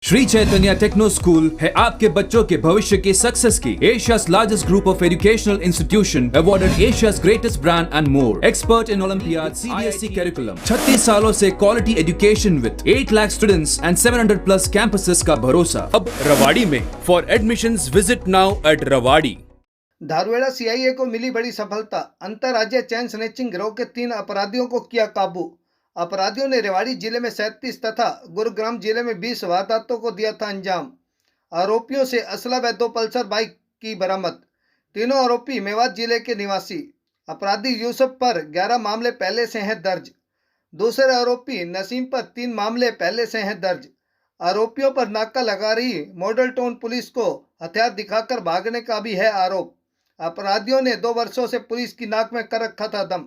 Shri Chaitanya techno school है आपके बच्चों के भविष्य की सक्सेस की एशिया's largest group of educational institution awarded Asia's greatest brand and more. Expert in Olympiad CBSE curriculum. 36 सालों से quality education with 8 lakh students and 700 plus campuses का भरोसा अब रवाड़ी में. For admissions visit now at Rewari. Dharuhera CIA को मिली बड़ी सफलता। अंतरराज्यीय चेन स्नैचिंग गिरोह के 3 अपराधियों को किया काबू। अपराधियों ने रेवाड़ी जिले में 37 तथा गुरुग्राम जिले में 20 वारदातों को दिया था अंजाम। आरोपियों से असला व 2 पल्सर बाइक की बरामद। तीनों आरोपी मेवात जिले के निवासी। अपराधी यूसुफ पर 11 मामले पहले से हैं दर्ज। दूसरे आरोपी नसीम पर 3 मामले पहले से हैं दर्ज। आरोपियों पर नाका लगा रही मॉडल टाउन पुलिस को हथियार दिखाकर भागने का भी है आरोप। अपराधियों ने 2 वर्षों से पुलिस की नाक में कर रखा था दम।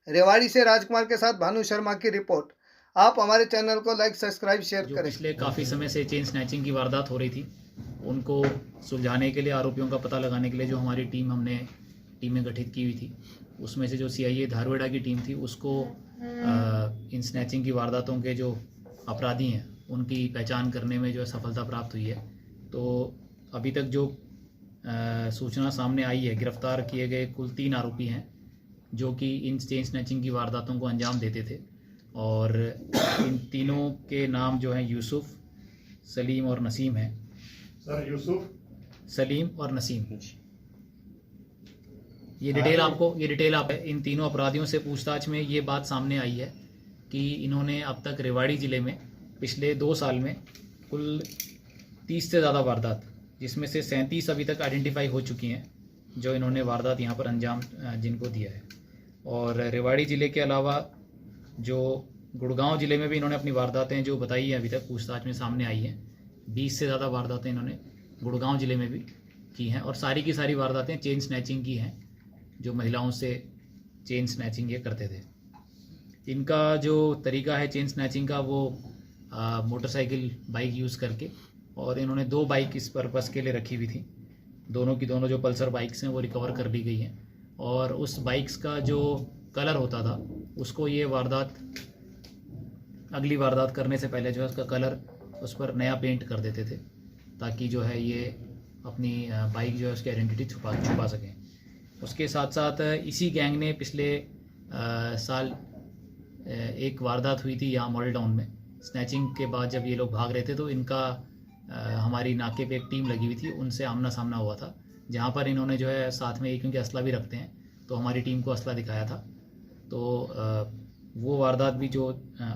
रेवाड़ी से राजकुमार के साथ भानु शर्मा की रिपोर्ट। आप हमारे चैनल को लाइक सब्सक्राइब शेयर करें। पिछले काफ़ी समय से चेन स्नैचिंग की वारदात हो रही थी, उनको सुलझाने के लिए, आरोपियों का पता लगाने के लिए जो हमारी हमने टीमें गठित की हुई थी, उसमें से जो सीआईए धारुएड़ा की टीम थी उसको इन स्नैचिंग की वारदातों के जो अपराधी हैं उनकी पहचान करने में जो है सफलता प्राप्त हुई है। तो अभी तक जो सूचना सामने आई है, गिरफ्तार किए गए कुल 3 आरोपी हैं जो कि इन चेन स्नैचिंग की वारदातों को अंजाम देते थे। और इन तीनों के नाम जो हैं यूसुफ, सलीम और नसीम हैं। सर यूसुफ, सलीम और नसीम। ये डिटेल आप इन तीनों अपराधियों से पूछताछ में ये बात सामने आई है कि इन्होंने अब तक रेवाड़ी ज़िले में पिछले 2 साल में कुल 30 से ज़्यादा वारदात, जिसमें से 37 अभी तक आइडेंटिफाई हो चुकी हैं जो इन्होंने वारदात यहाँ पर अंजाम जिनको दिया है। और रेवाड़ी ज़िले के अलावा जो गुड़गांव ज़िले में भी इन्होंने अपनी वारदातें जो बताई हैं अभी तक पूछताछ में सामने आई हैं। 20 से ज़्यादा वारदातें इन्होंने गुड़गांव ज़िले में भी की हैं और सारी की सारी वारदातें चेन स्नैचिंग की हैं, जो महिलाओं से चेन स्नैचिंग ये करते थे। इनका जो तरीका है चेन स्नैचिंग का, वो मोटरसाइकिल बाइक यूज़ करके, और इन्होंने 2 बाइक इस पर्पज़ के लिए रखी हुई थी। दोनों की दोनों जो पल्सर बाइक्स हैं वो रिकवर कर ली गई हैं। और उस बाइक्स का जो कलर होता था उसको ये अगली वारदात करने से पहले जो है उसका कलर उस पर नया पेंट कर देते थे, ताकि जो है ये अपनी बाइक जो है उसकी आइडेंटिटी छुपा सकें। उसके साथ साथ इसी गैंग ने पिछले साल एक वारदात हुई थी यहाँ मॉडल टाउन में। स्नैचिंग के बाद जब ये लोग भाग रहे थे तो इनका हमारी नाके पे एक टीम लगी हुई थी, उनसे आमना सामना हुआ था, जहाँ पर इन्होंने जो है साथ में, क्योंकि असला भी रखते हैं, तो हमारी टीम को असला दिखाया था। तो वो वारदात भी जो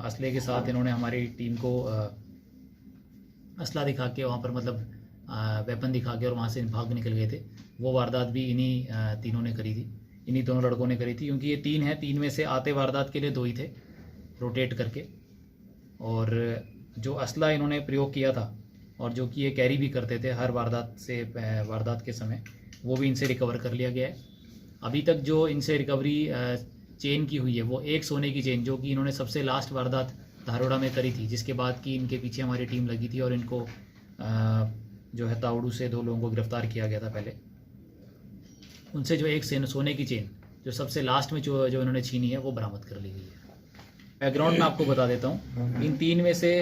असले के साथ इन्होंने हमारी टीम को असला दिखा के वहाँ पर मतलब वेपन दिखा के और वहाँ से भाग निकल गए थे, वो वारदात भी इन्हीं तीनों ने करी थी, इन्हीं दोनों लड़कों ने करी थी। क्योंकि ये 3 हैं, 3 में से आते वारदात के लिए 2 ही थे रोटेट करके। और जो असला इन्होंने प्रयोग किया था और जो कि ये कैरी भी करते थे हर वारदात के समय, वो भी इनसे रिकवर कर लिया गया है। अभी तक जो इनसे रिकवरी चेन की हुई है वो एक सोने की चेन, जो कि इन्होंने सबसे लास्ट वारदात धारोड़ा में करी थी, जिसके बाद कि इनके पीछे हमारी टीम लगी थी और इनको जो है तावड़ू से 2 लोगों को गिरफ्तार किया गया था पहले। उनसे जो एक सोने की चेन जो सबसे लास्ट में जो इन्होंने छीनी है वो बरामद कर ली गई है। बैकग्राउंड में आपको बता देता हूँ, इन 3 में से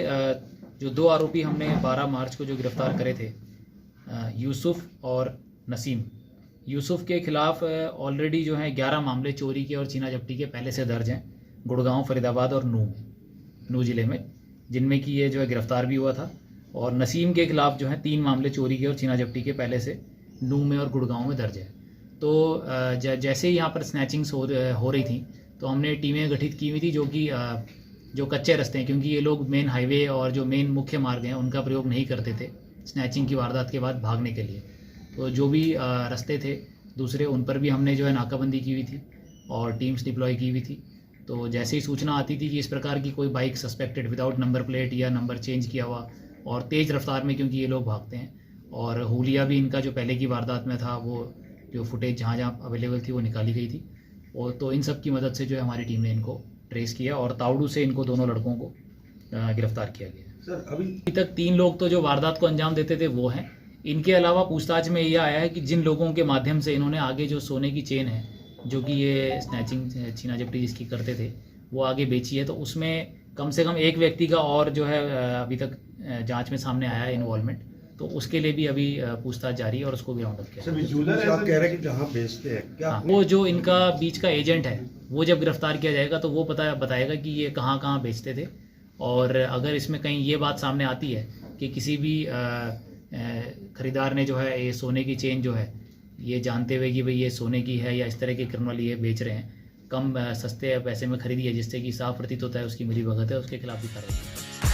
जो 2 आरोपी हमने 12 मार्च को जो गिरफ्तार करे थे, यूसुफ और नसीम। यूसुफ के खिलाफ ऑलरेडी जो है 11 मामले चोरी के और छीना झपटी के पहले से दर्ज हैं गुड़गांव, फरीदाबाद और नू ज़िले में, जिनमें कि ये जो है गिरफ्तार भी हुआ था। और नसीम के खिलाफ जो है 3 मामले चोरी के और छीना झपटी के पहले से नू में और गुड़गांव में दर्ज है। तो जैसे ही यहाँ पर स्नैचिंग्स हो रही थी तो हमने टीमें गठित की हुई थी, जो कि जो कच्चे रास्ते हैं, क्योंकि ये लोग मेन हाईवे और जो मेन मुख्य मार्ग हैं उनका प्रयोग नहीं करते थे स्नैचिंग की वारदात के बाद भागने के लिए। तो जो भी रास्ते थे दूसरे, उन पर भी हमने जो है नाकाबंदी की हुई थी और टीम्स डिप्लॉय की हुई थी। तो जैसे ही सूचना आती थी कि इस प्रकार की कोई bike suspected without number plate या नंबर चेंज किया हुआ और तेज़ रफ्तार में, क्योंकि ये लोग भागते हैं, और हुलिया भी इनका जो पहले की वारदात में था, वो जो फुटेज जहाँ अवेलेबल थी वो निकाली गई थी। और तो इन सब की मदद से जो है हमारी टीम ने इनको ट्रेस किया और तावड़ू से इनको दोनों लड़कों को गिरफ्तार किया गया। सर अभी तक 3 लोग तो जो वारदात को अंजाम देते थे वो हैं। इनके अलावा पूछताछ में यह आया है कि जिन लोगों के माध्यम से इन्होंने आगे जो सोने की चेन है, जो कि ये स्नैचिंग छीना झपटी जिसकी करते थे, वो आगे बेची है, तो उसमें कम से कम एक व्यक्ति का और जो है अभी तक जांच में सामने आया है इन्वॉल्वमेंट, तो उसके लिए भी अभी पूछताछ जारी है और उसको भी राउंड अप किया। जो आप कह रहे हैं कि जहाँ बेचते हैं क्या हाँ, वो जो इनका बीच का एजेंट है वो जब गिरफ्तार किया जाएगा तो वो बताएगा कि ये कहाँ कहाँ बेचते थे, और अगर इसमें कहीं ये बात सामने आती है कि किसी भी खरीदार ने जो है ये सोने की चेन जो है ये जानते हुए कि भाई ये सोने की है या इस तरह के क्रिमिनल ये बेच रहे हैं, कम सस्ते पैसे में खरीदी है जिससे कि साफ प्रतीत होता है उसकी मिलीभगत है, उसके खिलाफ भी कार्रवाई।